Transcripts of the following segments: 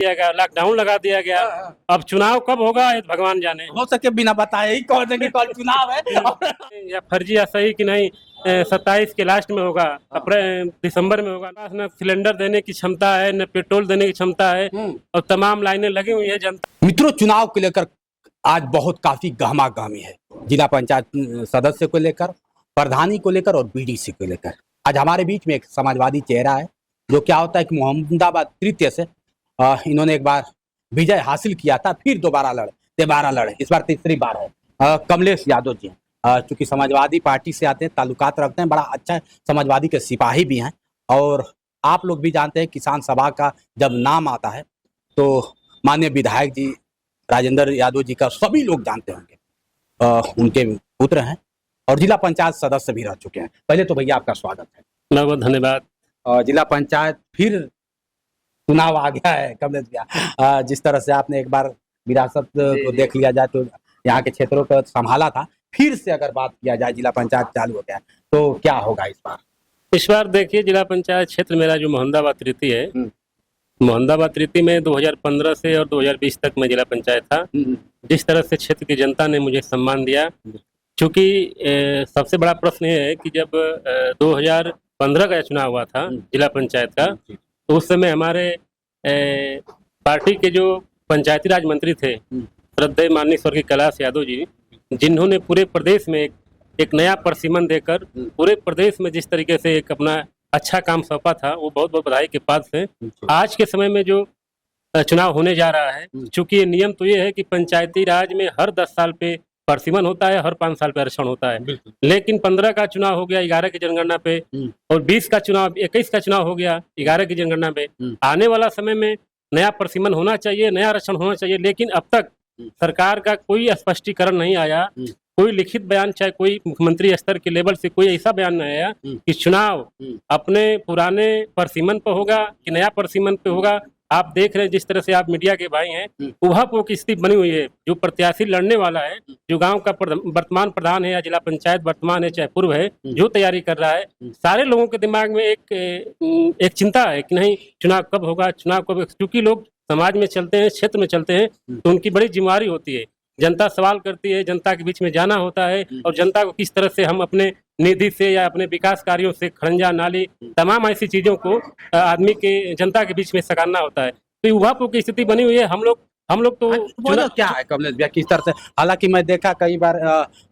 दिया गया, लॉकडाउन लगा दिया गया। अब चुनाव कब होगा ये भगवान जाने। हो सके बिना बताए ही कह देंगे कल चुनाव है। या फर्जी या सही कि नहीं 27 के लास्ट में होगा, अप्रैल दिसंबर में होगा। न सिलेंडर देने की क्षमता है, न पेट्रोल देने की क्षमता है, और तमाम लाइनें लगी हुई है जनता। मित्रों, चुनाव को लेकर आज बहुत काफी गहमा गहमी है, जिला पंचायत सदस्य को लेकर, प्रधानी को लेकर और बीडीसी को लेकर। आज हमारे बीच में एक समाजवादी चेहरा है, जो क्या होता है कि मोहम्मदाबाद तृतीय से इन्होंने एक बार विजय हासिल किया था, फिर दोबारा लड़े, इस बार तीसरी बार है। कमलेश यादव जी चूंकि समाजवादी पार्टी से आते हैं, ताल्लुकात रखते हैं, बड़ा अच्छा समाजवादी के सिपाही भी हैं। और आप लोग भी जानते हैं किसान सभा का जब नाम आता है तो माननीय विधायक जी राजेंद्र यादव जी का सभी लोग जानते होंगे। उनके पुत्र हैं और जिला पंचायत सदस्य भी रह चुके हैं। पहले तो भैया आपका स्वागत है। बहुत बहुत धन्यवाद। जिला पंचायत फिर चुनाव आ गया है कमलेश भैया। जिस तरह से आपने एक बार विरासत को देख लिया जाए तो यहाँ के क्षेत्रों को संभाला था, फिर से अगर बात किया जाए जिला पंचायत चालू हो गया तो क्या होगा इस बार? इस बार देखिए, जिला पंचायत क्षेत्र मेरा जो मोहम्मदाबाद तृतीय है, मोहम्मदाबाद तृतीय में 2015 से और 2020 तक मैं जिला पंचायत था। जिस तरह से क्षेत्र की जनता ने मुझे सम्मान दिया, क्योंकि सबसे बड़ा प्रश्न ये है कि जब 2015 का चुनाव हुआ था जिला पंचायत का, तो उस समय हमारे पार्टी के जो पंचायती राज मंत्री थे, श्रद्धेय माननीय स्वर्गीय कैलाश यादव जी, जिन्होंने पूरे प्रदेश में एक नया परिसीमन देकर पूरे प्रदेश में जिस तरीके से एक अपना अच्छा काम सौंपा था, वो बहुत बहुत बधाई के पात्र हैं। आज के समय में जो चुनाव होने जा रहा है, चूंकि नियम तो ये है कि पंचायती राज में हर 10 साल पे परिसीमन होता है, हर 5 साल पे आरक्षण होता है, लेकिन 15 का चुनाव हो गया 11 की जनगणना पे, और 21 का चुनाव हो गया 11 की जनगणना पे। आने वाला समय में नया परिसीमन होना चाहिए, नया आरक्षण होना चाहिए, लेकिन अब तक सरकार का कोई स्पष्टीकरण नहीं आया, कोई लिखित बयान, चाहे कोई मुख्यमंत्री स्तर के लेवल से कोई ऐसा बयान नहीं आया कि चुनाव अपने पुराने परिसीमन पर होगा कि नया परिसीमन पे होगा। आप देख रहे हैं जिस तरह से आप मीडिया के भाई हैं, उहापोह की स्थिति बनी हुई है। जो प्रत्याशी लड़ने वाला है, जो गांव का वर्तमान प्रधान है या जिला पंचायत वर्तमान है चाहे पूर्व है, जो तैयारी कर रहा है, सारे लोगों के दिमाग में एक चिंता है कि नहीं चुनाव कब होगा, चुनाव कब। क्योंकि लोग समाज में चलते हैं, क्षेत्र में चलते हैं, तो उनकी बड़ी जिम्मेवारी होती है। जनता सवाल करती है, जनता के बीच में जाना होता है, और जनता को किस तरह से हम अपने निधि से या अपने विकास कार्यों से खरंजा नाली तमाम ऐसी चीजों को आदमी के जनता के बीच में सकालना होता है। तो युवाओं की स्थिति बनी हुई है। हम लोग तो क्या है कमलेश भैया, किस तरह से? हालांकि मैं देखा कई बार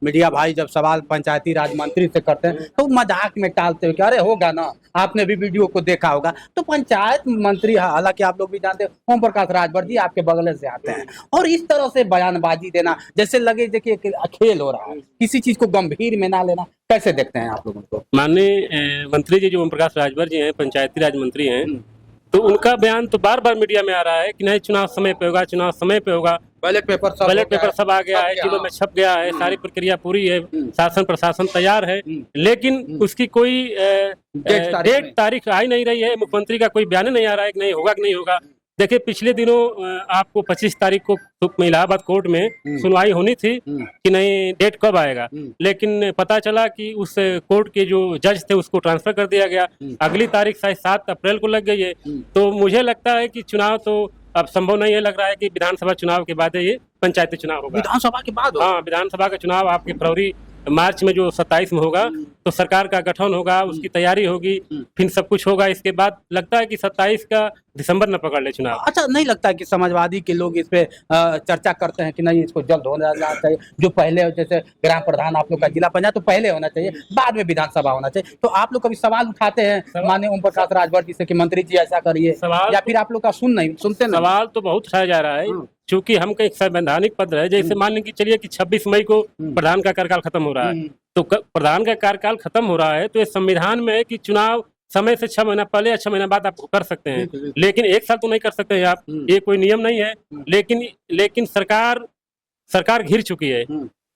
मीडिया भाई जब सवाल पंचायती राज मंत्री से करते हैं तो मजाक में टालते हो कि अरे होगा ना, आपने भी वीडियो को देखा होगा। तो पंचायत मंत्री, हालांकि आप लोग भी जानते हैं ओम प्रकाश राजभर जी आपके बगल से आते हैं, और इस तरह से बयानबाजी देना जैसे लगे देखिए खेल हो रहा है, किसी चीज को गंभीर में ना लेना, कैसे देखते हैं आप लोग उनको? माननीय मंत्री जी जो ओम प्रकाश राजभर जी हैं, पंचायती राज मंत्री हैं, तो उनका बयान तो बार बार मीडिया में आ रहा है कि नहीं चुनाव समय पे होगा, चुनाव समय पे होगा। बैलेट पेपर सब आ गया है, जिलों में छप गया है, सारी प्रक्रिया पूरी है, शासन प्रशासन तैयार है, लेकिन उसकी कोई डेट तारीख आई नहीं रही है। मुख्यमंत्री का कोई बयान नहीं आ रहा है कि नहीं होगा कि नहीं होगा। देखिए, पिछले दिनों आपको 25 तारीख को इलाहाबाद कोर्ट में सुनवाई होनी थी कि नहीं डेट कब आएगा, लेकिन पता चला कि उस कोर्ट के जो जज थे उसको ट्रांसफर कर दिया गया। अगली तारीख शायद 7 अप्रैल को लग गई है। तो मुझे लगता है कि चुनाव तो अब संभव नहीं है। लग रहा है कि विधानसभा चुनाव के बाद ये पंचायती चुनाव होगा। विधानसभा के बाद? हाँ, विधानसभा का चुनाव आपके फरवरी मार्च में जो 27 में होगा, तो सरकार का गठन होगा, उसकी तैयारी होगी, फिर सब कुछ होगा। इसके बाद लगता है कि 27 का दिसंबर न पकड़ ले चुनाव। अच्छा, नहीं लगता कि समाजवादी के लोग इस पे चर्चा करते हैं कि नहीं इसको जल्द होना चाहिए, जो पहले जैसे ग्राम प्रधान आप लोग का जिला पंचायत तो पहले होना चाहिए, बाद में विधानसभा होना चाहिए। तो आप लोग कभी सवाल उठाते हैं माननीय ओम प्रकाश राजभर जी से कि मंत्री जी ऐसा करिए, या फिर आप लोग का सुनते नहीं? सवाल तो बहुत उठाया जा रहा है, चूंकि हमका एक संवैधानिक पद है। जैसे मान लीजिए चलिए कि 26 मई को प्रधान का कार्यकाल खत्म हो रहा है, तो प्रधान का कार्यकाल खत्म हो रहा है, तो ये संविधान में है कि चुनाव समय से 6 महीना पहले या 6 महीना बाद आप कर सकते हैं, लेकिन 1 साल तो नहीं कर सकते हैं आप, ये कोई नियम नहीं है। लेकिन सरकार घिर चुकी है,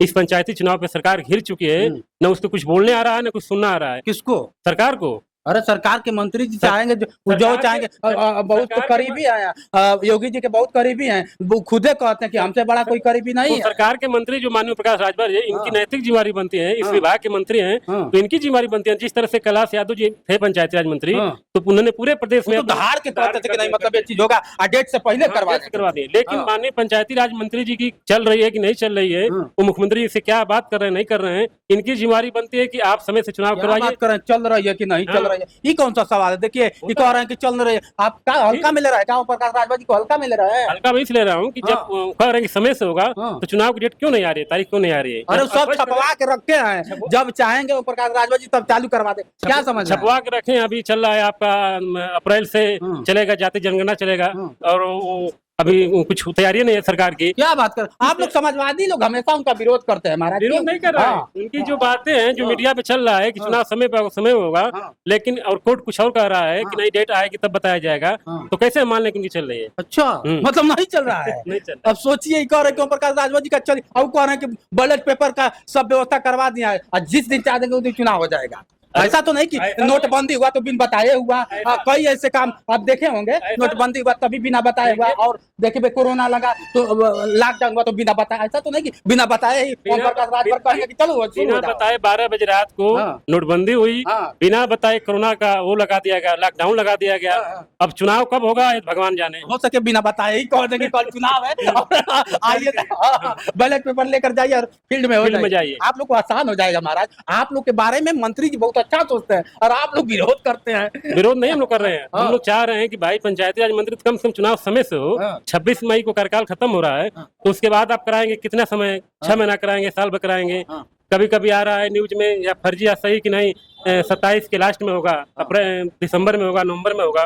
इस पंचायती चुनाव पे सरकार घिर चुकी है। न उसको कुछ बोलने आ रहा है, न कुछ सुनना आ रहा है। किसको? सरकार को। अरे सरकार के मंत्री जी चाहेंगे जो चाहेंगे, बहुत सरकार के करीबी हैं, योगी जी के बहुत करीबी हैं, वो खुदे कहते हैं कि हमसे बड़ा कोई करीबी नहीं तो है। सरकार के मंत्री जो माननीय प्रकाश राजभर है, इनकी हाँ। नैतिक जिम्मेदारी बनती है, इस हाँ। विभाग के मंत्री हैं हाँ। तो इनकी जिम्मेदारी बनती है। जिस तरह से कैलाश यादव जी थे पंचायती राज मंत्री, हाँ। तो उन्होंने पूरे प्रदेश में वो तो धार के कहते थे कि नहीं मतलब ये चीज होगा, डेट से पहले करवा दिए। लेकिन हाँ। माननीय पंचायती राज मंत्री जी की चल रही है कि नहीं चल रही है, हाँ। वो मुख्यमंत्री से क्या बात कर रहे हैं नहीं कर रहे हैं, इनकी जिम्मेदारी बनती है कि आप समय से चुनाव क्या करवाइए। बात करें, चल रही है कि नहीं चल हाँ। रही है, ये कौन सा सवाल है? देखिए ये कह रहे हैं कि चल रही है, आप क्या हल्का मिल रहा है, क्या ओम प्रकाश राजभर जी को हल्का मिल रहा है? हल्का मैं इसलिए रहा हूँ कि जब कह रहे हैं कि समय से होगा, हाँ। तो चुनाव की डेट क्यों नहीं आ रही है, तारीख क्यों नहीं आ रही है? अरे सब छपवा के रखे हैं, जब चाहेंगे ओम प्रकाश राजभर जी तब चालू करवा दे, क्या समझ रहे हैं? छपवा के रखें। अभी चल रहा है आपका अप्रैल से हाँ। चलेगा, जाति जनगणना चलेगा, हाँ। और वो अभी कुछ तैयारी नहीं है सरकार की। क्या बात कर, आप लोग समाजवादी लोग हमेशा उनका विरोध करते हैं महाराज। विरोध नहीं कर रहा हाँ। है, उनकी जो बातें हैं जो हाँ। मीडिया पे चल रहा है कि हाँ। चुनाव समय होगा, हाँ। लेकिन और कोर्ट कुछ और कह रहा है कि हाँ। नहीं डेट आएगी तब बताया जाएगा, हाँ। तो कैसे मान लें कि उनकी चल रही है? अच्छा, मतलब नहीं चल रहा है। नहीं चल रहा। अब सोचिए, ये कह रहे हैं कि ओम प्रकाश राजभर जी का चल, अब कह रहे हैं कि बैलेट पेपर का सब व्यवस्था करवा दिया है और जिस दिन चाह देंगे उस दिन चुनाव हो जाएगा। ऐसा तो नहीं कि नोटबंदी हुआ तो बिन बताए हुआ, कई ऐसे काम आप देखे होंगे, नोटबंदी हुआ तभी बिना बताए हुआ, और देखिए कोरोना लगा तो लॉकडाउन हुआ तो बिना बताए, ऐसा तो नहीं कि बिना बताए ही ओम प्रकाश राजभर कहेंगे कि चलो बिना बताए 12 बजे रात को हाँ। नोटबंदी हुई, हाँ। बिना बताए कोरोना का वो लगा दिया गया, लॉकडाउन लगा दिया गया। हाँ। अब चुनाव कब होगा ये भगवान जाने। हो सके बिना बताए ही कह देंगे कल चुनाव है, और आइए बैलेट पेपर लेकर जाइए और फील्ड में हो जाइए। आप लोग को आसान हो जाएगा महाराज। आप लोग के बारे में मंत्री जी बहुत अच्छा सोचते हैं और आप लोग विरोध करते हैं। विरोध नहीं हम लोग कर रहे हैं, हाँ। हम लोग चाह रहे हैं कि भाई पंचायती राज मंत्री कम से कम चुनाव समय से हो। हाँ। 26 मई को कार्यकाल खत्म हो रहा है, तो उसके बाद आप कराएंगे कितना समय, 6 महीना कराएंगे, साल भर कराएंगे। हाँ। कभी कभी आ रहा है न्यूज में या फर्जी या सही कि नहीं 27 के लास्ट में होगा, अप्रैल दिसंबर में होगा, नवंबर में होगा,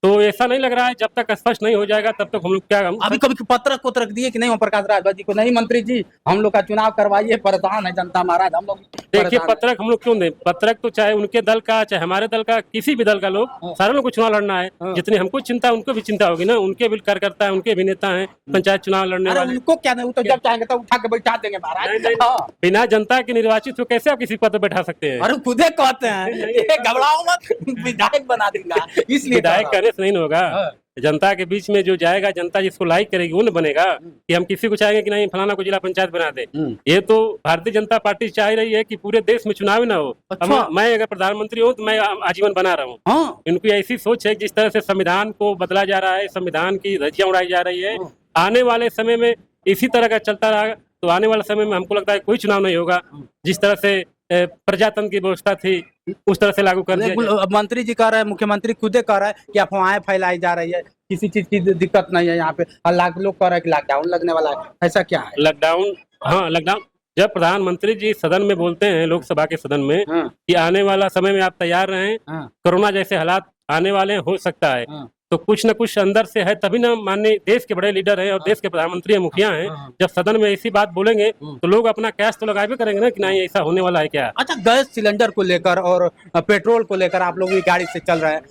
तो ऐसा नहीं लग रहा है। जब तक स्पष्ट नहीं हो जाएगा तब तक हम लोग क्या अभी कभी पत्रक दिए कि नहीं ओम प्रकाश राजभर जी को, नहीं मंत्री जी हम लोग का चुनाव करवाइए, परेशान है जनता महाराज, हम लोग देखिए पत्रक हम लोग क्यों दें? पत्रक तो चाहे उनके दल का चाहे हमारे दल का, किसी भी दल का लोग, सारे लोग को चुनाव लड़ना है। जितनी हमको चिंता उनको भी चिंता होगी ना, उनके भी कार्यकर्ता है, उनके भी नेता है पंचायत चुनाव लड़ने वाले। उनको क्या नहीं, वो तो जब चाहेंगे तब उठा के बैठा देंगे महाराज। बिना जनता के निर्वाचित हो कैसे आप किसी पद पर बैठा सकते हैं? अरे खुदे कहते हैं घबराओ मत, विधायक बना दूंगा, इसलिए विधायक करने से नहीं होगा। जनता के बीच में जो जाएगा, जनता जिसको लाइक करेगी वो न बनेगा कि हम किसी को चाहेंगे कि नहीं फलाना को जिला पंचायत बना दे। ये तो भारतीय जनता पार्टी चाह रही है कि पूरे देश में चुनाव ना हो। अच्छा। मैं अगर प्रधानमंत्री हूँ तो मैं आजीवन बना रहा हूँ। हाँ। इनकी ऐसी सोच है, जिस तरह से संविधान को बदला जा रहा है, संविधान की धज्जियां उड़ाई जा रही है, आने वाले समय में इसी तरह का चलता रहा तो आने वाले समय में हमको लगता है कोई चुनाव नहीं होगा। जिस तरह से प्रजातंत्र की व्यवस्था थी उस तरह से लागू कर दिया। मंत्री जी कह रहे हैं, मुख्यमंत्री खुदे कह रहे हैं कि अफवाहें फैलाई जा रही है, किसी चीज की दिक्कत नहीं है यहाँ पे, और लोग कह रहे हैं कि लॉकडाउन लगने वाला है, ऐसा क्या है? लॉकडाउन, हाँ लॉकडाउन, जब प्रधानमंत्री जी सदन में बोलते हैं, लोकसभा के सदन में, कि आने वाला समय में आप तैयार रहें, कोरोना जैसे हालात आने वाले हो सकता है, तो कुछ न कुछ अंदर से है, तभी ना माननीय देश के बड़े लीडर हैं और देश के प्रधानमंत्री हैं, मुखिया हैं, जब सदन में ऐसी बात बोलेंगे तो लोग अपना कैश तो लगाए भी करेंगे ना कि नहीं ऐसा होने वाला है क्या। अच्छा, गैस सिलेंडर को लेकर और पेट्रोल को लेकर आप लोग भी गाड़ी से चल रहे हैं,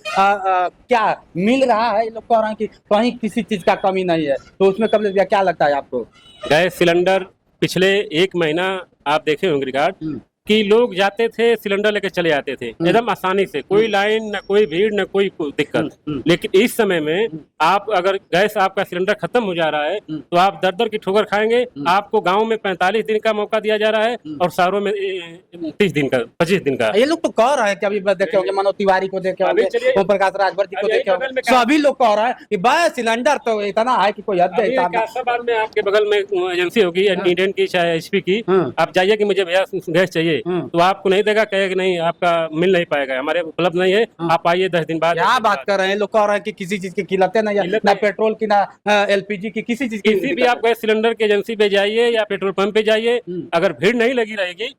क्या मिल रहा है? लोग कह रहे हैं कि कहीं किसी चीज का कमी नहीं है, तो उसमें कब लग, क्या लगता है आपको? गैस सिलेंडर पिछले 1 महीना आप देखे होंगे रिकॉर्ड कि लोग जाते थे सिलेंडर लेकर चले जाते थे एकदम आसानी से, कोई लाइन, न कोई भीड़, न कोई दिक्कत। लेकिन इस समय में आप अगर गैस आपका सिलेंडर खत्म हो जा रहा है तो आप दर दर की ठोकर खाएंगे। आपको गांव में 45 दिन का मौका दिया जा रहा है और शहरों में 30 दिन का, 25 दिन का। ये लोग तो कह रहे हैं कि अभी देखे होंगे, मनोज तिवारी को देखे होंगे, ओम प्रकाश राजभर जी को देखे होंगे, सभी लोग कह रहे हैं कि बस सिलेंडर तो इतना है कि कोई हद है। कासाबाद में आपके बगल में एजेंसी होगी इंडियन की चाहे HP की, आप जाइए कि मुझे भैया गैस चाहिए, तो आपको नहीं देगा, कहेगा कि नहीं आपका मिल नहीं पाएगा, हमारे उपलब्ध नहीं है, आप आइए 10 दिन बाद। क्या बात कर रहे हैं? लोग कह रहे हैं कि किसी चीज की किल्लतें नहीं है, ना पेट्रोल की, ना LPG की, किसी चीज की। किसी भी आप गैस सिलेंडर की एजेंसी पे जाइए या पेट्रोल पंप पे जाइए, अगर भीड़ नहीं लगी रहेगी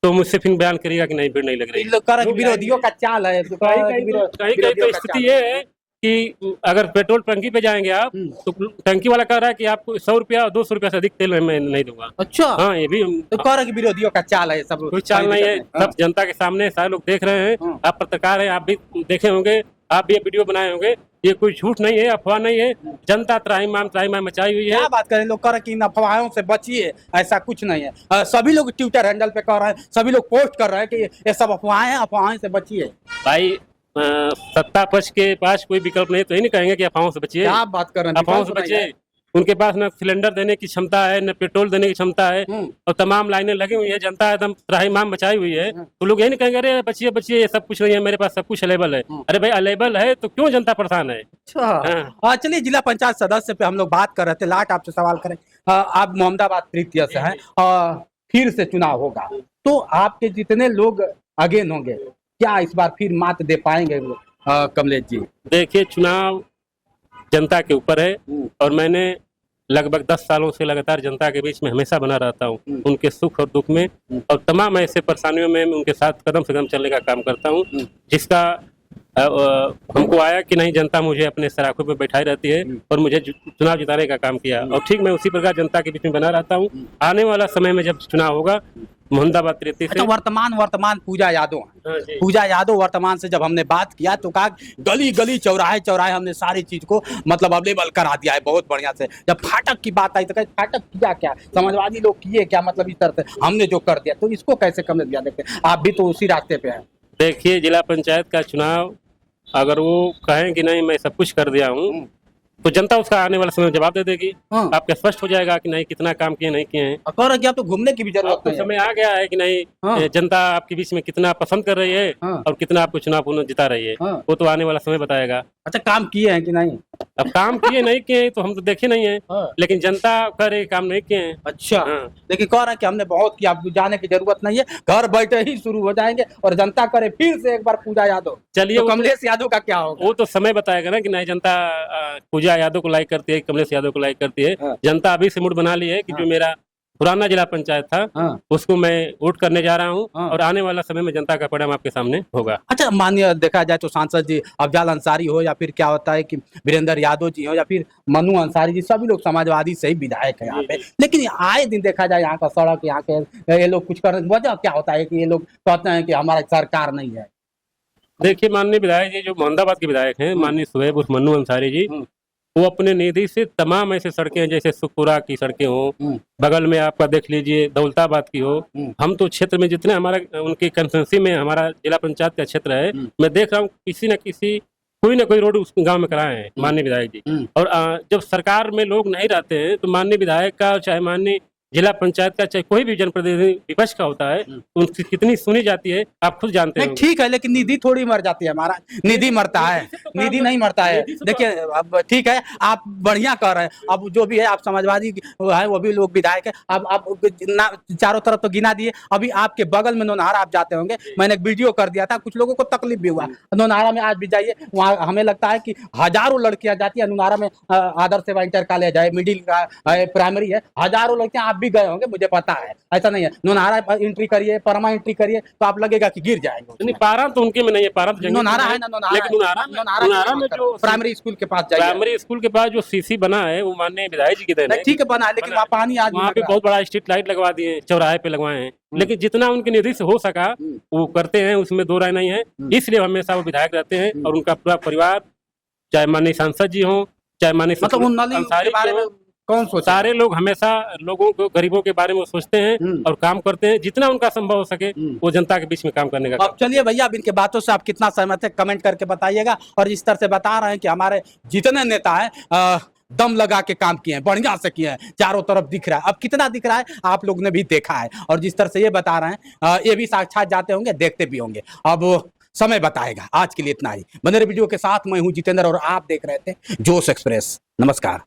तो मुझसे फिर बयान करिएगा कि नहीं भीड़ नहीं लग रही। लोग कह रहे हैं कि विरोधियों का चाल है। कहीं तो स्थिति ये है कि अगर पेट्रोल टंकी पे जाएंगे आप तो टंकी वाला कह रहा है कि आपको 100 रुपया 200 रुपया से अधिक तेल मैं नहीं दूंगा। अच्छा, हाँ ये भी तो कह रहे हैं कि विरोधियों का चाल है, सब कोई चाल नहीं है, सब जनता के सामने सारे लोग देख रहे हैं। आप पत्रकार हैं, आप भी देखे होंगे, आप भी वीडियो बनाए होंगे, ये कोई झूठ नहीं है, अफवाह नहीं है, जनता त्राहिमाम मचाई हुई है। क्या बात करें? लोग कह रहे हैं कि इन अफवाहों से बचिए, ऐसा कुछ नहीं है। सभी लोग ट्विटर हैंडल पे कह रहे हैं, सभी लोग पोस्ट कर रहे हैं कि ये सब अफवाहें से बचिए। भाई सत्ता पक्ष के पास कोई विकल्प नहीं, तो ही नहीं कहेंगे कि अफवाहों से बचिए। क्या आप बात कर रहे हैं? अफवाहों से विकल्प नहीं है। बचिए। उनके पास न सिलेंडर देने की क्षमता है, न पेट्रोल देने की क्षमता है, और तमाम लाइनें लगी हुई है, जनता एकदम त्राहिमाम मचाई हुई है। तो लोग यही नहीं कहेंगे अरे बचिए बचिए, ये सब कुछ नहीं है, मेरे पास सब कुछ अवेलेबल है। अरे भाई अवेलेबल है तो क्यों जनता परेशान है? अच्छा हाँ। चलिए, जिला पंचायत सदस्य पे हम लोग बात कर रहे थे। लाट आपसे सवाल करें, आप मोहम्मदाबाद तृतीय से हैं, फिर से चुनाव होगा तो आपके जितने लोग अगेन होंगे, क्या इस बार फिर मात दे पाएंगे कमलेश जी? देखिए, चुनाव जनता के ऊपर है, और मैंने लगभग 10 सालों से लगातार जनता के बीच में हमेशा बना रहता हूँ। उनके सुख और दुख में और तमाम ऐसे परेशानियों में मैं उनके साथ कदम से कदम चलने का काम करता हूँ, जिसका हमको आया कि नहीं, जनता मुझे अपने सराखों पे बैठाई रहती है और मुझे चुनाव जिताने का काम किया, और ठीक मैं उसी प्रकार जनता के बीच में बना रहता हूँ। आने वाला समय में जब चुनाव होगा मोहम्मदाबाद तृतीय से। अच्छा, वर्तमान पूजा यादव हैं। हाँ जी। पूजा यादव वर्तमान से जब हमने बात किया तो कहा गली गली चौराहे चौराहे हमने सारी चीज को मतलब अवेलेबल करा दिया है बहुत बढ़िया से। जब फाटक की बात आई तो कहे फाटक किया क्या, समाजवादी लोग किए क्या, मतलब इस तरह से हमने जो कर दिया, तो इसको कैसे कम दिया? देखते आप भी तो उसी रास्ते पे हैं। देखिए, जिला पंचायत का चुनाव अगर वो कहें कि नहीं मैं सब कुछ कर दिया हूँ, तो जनता उसका आने वाला समय जवाब दे देगी। हाँ। आपका स्पष्ट हो जाएगा कि नहीं कितना काम किए नहीं किए हैं। कह रहे कि अब तो घूमने की भी जरूरत आपको नहीं है। समय आ गया है कि नहीं, हाँ। जनता आपके बीच में कितना पसंद कर रही है, हाँ। और कितना आपको चुनाव पुनः जिता रही है, हाँ। वो तो आने वाला समय बताएगा। अच्छा, काम किए हैं कि नहीं? अब काम किए नहीं किए तो हम तो देखे नहीं है, हाँ। लेकिन जनता कह रही काम नहीं किए हैं। अच्छा हाँ। लेकिन कह रहे हैं कि हमने बहुत किया, आपको जाने की जरूरत नहीं है, घर बैठे ही शुरू हो जाएंगे और जनता करे फिर से एक बार पूजा यादव। चलिए, तो कमलेश यादव का क्या होगा? वो तो समय बताएगा ना कि नहीं जनता पूजा यादव को लाइक करती है, कमलेश यादव को लाइक करती है। हाँ। जनता अभी से मूड बना ली है कि जो मेरा पुराना जिला पंचायत था हाँ। उसको मैं वोट करने जा रहा हूँ, हाँ। और आने वाला समय में जनता का परिणाम आपके सामने होगा। अच्छा, माननीय देखा जाए तो सांसद जी अफजाल अंसारी हो या फिर क्या होता है कि वीरेंद्र यादव जी हो या फिर मनु अंसारी जी, सभी लोग समाजवादी से ही विधायक है यहाँ पे, लेकिन आए दिन देखा जाए यहाँ का सड़क, यहाँ के ये लोग कुछ कर, वजह क्या होता है कि ये लोग कहते हैं कि हमारा सरकार नहीं है? देखिए, माननीय विधायक जी जो मोहम्मदाबाद के विधायक हैं, माननीय सुहेब उर्फ मन्नू अंसारी जी, वो अपने निधि से तमाम ऐसे सड़कें हैं, जैसे सुखपुरा की सड़कें हो, बगल में आपका देख लीजिए दौलताबाद की हो। हम तो क्षेत्र में जितने हमारा उनकी कंस्टिट्यूंसी में हमारा जिला पंचायत का क्षेत्र है, मैं देख रहा हूँ किसी न किसी कोई ना कोई रोड उस गांव में कराए हैं माननीय विधायक जी। और जब सरकार में लोग नहीं रहते हैं तो माननीय विधायक का, चाहे माननीय जिला पंचायत का, चाहे कोई भी जनप्रतिनिधि विपक्ष का होता है, उनकी कितनी सुनी जाती है आप खुद जानते हैं। ठीक है, लेकिन निधि थोड़ी मर जाती है, हमारा निधि मरता है, निधि नहीं मरता है। देखिए, अब ठीक है, आप बढ़िया कर रहे हैं, अब जो भी है आप समाजवादी है, वो भी लोग विधायक है। अब आप चारों तरफ तो गिना दिए, अभी आपके बगल में नौनहारा आप जाते होंगे, मैंने एक वीडियो कर दिया था, कुछ लोगों को तकलीफ भी हुआ। नौनहारा में आज भी जाइए, वहाँ हमें लगता है कि हजारों लड़कियां जाती है। नौनहारा में आदर्श सेवा इंटर कॉलेज है, मिडिल प्राइमरी है, हजारों लड़कियां, आप भी गए होंगे, मुझे पता है, ऐसा नहीं है। नौनहारा एंट्री करिए, परमा एंट्री करिए तो आप लगेगा कि गिर जाएंगे। नहीं, पारा तो उनके में नहीं है, पारा तो नौनहारा है ना, लेकिन नौनहारा में जो प्राइमरी स्कूल के पास जाइए, प्राइमरी स्कूल के पास जो सीसी बना है वो माननीय विधायक जी की देन है। ठीक है, बना है, लेकिन वहाँ पानी आज वहाँ पे बहुत बड़ा स्ट्रीट लाइट लगवा दिए, चौराहे पे लगवाए हैं, लेकिन जितना उनकी निधि से हो सका वो करते हैं, उसमें दो राय नहीं है। इसलिए हमेशा वो विधायक रहते हैं, और उनका पूरा परिवार, चाहे माननीय सांसद जी हो, चाहे माननीय मतलब कौन सोचता, सारे लोग हमेशा लोगों को, गरीबों के बारे में सोचते हैं और काम करते हैं, जितना उनका संभव हो सके वो जनता के बीच में काम करने का। अब चलिए भैया, अब इनके बातों से आप कितना सहमत है कमेंट करके बताइएगा। और इस तरह से बता रहे हैं कि हमारे जितने नेता हैं दम लगा के काम किए हैं, बढ़िया से किए हैं, चारों तरफ दिख रहा है। अब कितना दिख रहा है आप लोग ने भी देखा है, और जिस तरह से ये बता रहे हैं ये भी साक्षात जाते होंगे, देखते भी होंगे, अब समय बताएगा। आज के लिए इतना ही, बने रहिए वीडियो के साथ। मैं हूं जितेंद्र और आप देख रहे थे जोश एक्सप्रेस। नमस्कार।